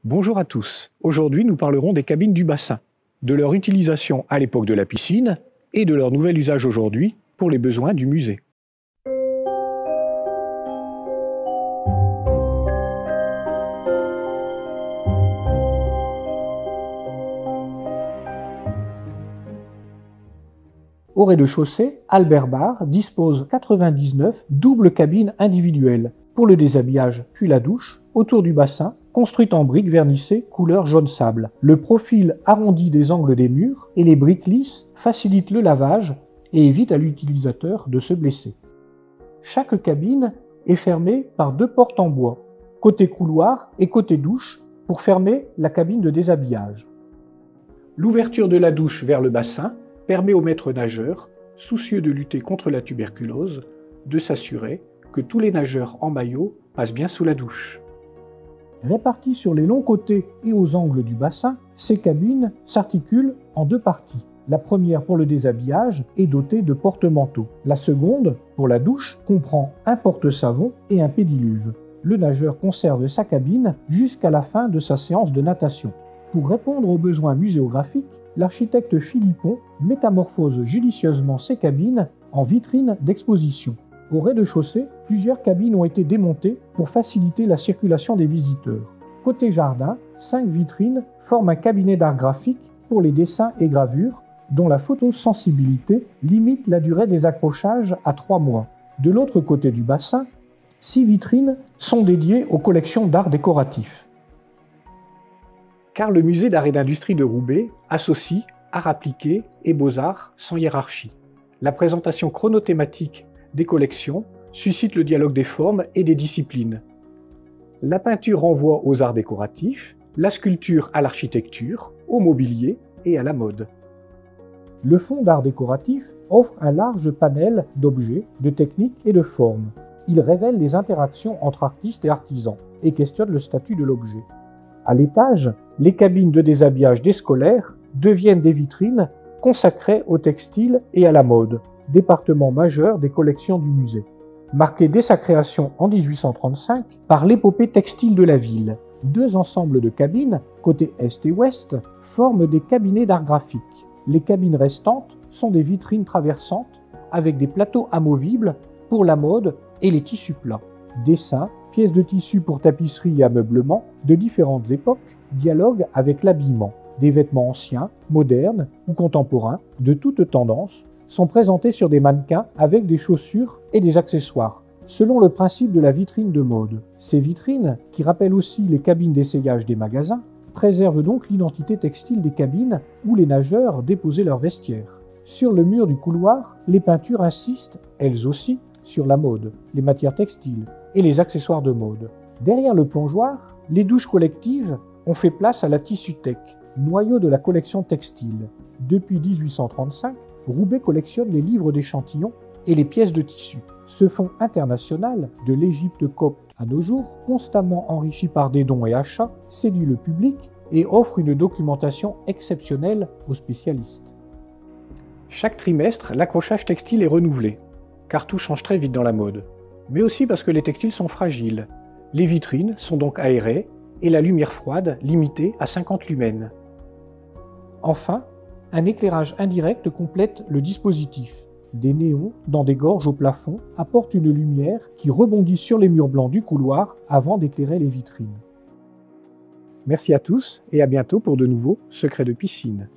Bonjour à tous. Aujourd'hui, nous parlerons des cabines du bassin, de leur utilisation à l'époque de la piscine et de leur nouvel usage aujourd'hui pour les besoins du musée. Au rez-de-chaussée, Albert Barr dispose 99 doubles cabines individuelles pour le déshabillage puis la douche, autour du bassin, construite en briques vernissées couleur jaune sable. Le profil arrondi des angles des murs et les briques lisses facilitent le lavage et évitent à l'utilisateur de se blesser. Chaque cabine est fermée par deux portes en bois, côté couloir et côté douche, pour fermer la cabine de déshabillage. L'ouverture de la douche vers le bassin permet aux maîtres nageurs, soucieux de lutter contre la tuberculose, de s'assurer que tous les nageurs en maillot passent bien sous la douche. Réparties sur les longs côtés et aux angles du bassin, ces cabines s'articulent en deux parties. La première pour le déshabillage est dotée de porte-manteaux. La seconde, pour la douche, comprend un porte-savon et un pédiluve. Le nageur conserve sa cabine jusqu'à la fin de sa séance de natation. Pour répondre aux besoins muséographiques, l'architecte Philippon métamorphose judicieusement ces cabines en vitrines d'exposition. Au rez-de-chaussée, plusieurs cabines ont été démontées pour faciliter la circulation des visiteurs. Côté jardin, 5 vitrines forment un cabinet d'art graphique pour les dessins et gravures, dont la photosensibilité limite la durée des accrochages à 3 mois. De l'autre côté du bassin, 6 vitrines sont dédiées aux collections d'art décoratif. Car le musée d'art et d'industrie de Roubaix associe art appliqué et beaux-arts sans hiérarchie. La présentation chronothématique des collections suscite le dialogue des formes et des disciplines. La peinture renvoie aux arts décoratifs, la sculpture à l'architecture, au mobilier et à la mode. Le fonds d'art décoratif offre un large panel d'objets, de techniques et de formes. Il révèle les interactions entre artistes et artisans et questionne le statut de l'objet. À l'étage, les cabines de déshabillage des scolaires deviennent des vitrines consacrées au textile et à la mode, département majeur des collections du musée. Marqué dès sa création en 1835 par l'épopée textile de la ville, 2 ensembles de cabines, côté est et ouest, forment des cabinets d'art graphique. Les cabines restantes sont des vitrines traversantes avec des plateaux amovibles pour la mode et les tissus plats. Dessins, pièces de tissu pour tapisserie et ameublement de différentes époques dialoguent avec l'habillement. Des vêtements anciens, modernes ou contemporains, de toutes tendances, sont présentés sur des mannequins avec des chaussures et des accessoires, selon le principe de la vitrine de mode. Ces vitrines, qui rappellent aussi les cabines d'essayage des magasins, préservent donc l'identité textile des cabines où les nageurs déposaient leurs vestiaires. Sur le mur du couloir, les peintures insistent, elles aussi, sur la mode, les matières textiles et les accessoires de mode. Derrière le plongeoir, les douches collectives ont fait place à la Tissuthèque, noyau de la collection textile. Depuis 1835, Roubaix collectionne les livres d'échantillons et les pièces de tissu. Ce fonds international, de l'Égypte copte à nos jours, constamment enrichi par des dons et achats, séduit le public et offre une documentation exceptionnelle aux spécialistes. Chaque trimestre, l'accrochage textile est renouvelé, car tout change très vite dans la mode, mais aussi parce que les textiles sont fragiles. Les vitrines sont donc aérées et la lumière froide limitée à 50 lumens. Enfin, un éclairage indirect complète le dispositif. Des néons dans des gorges au plafond apportent une lumière qui rebondit sur les murs blancs du couloir avant d'éclairer les vitrines. Merci à tous et à bientôt pour de nouveaux secrets de piscine.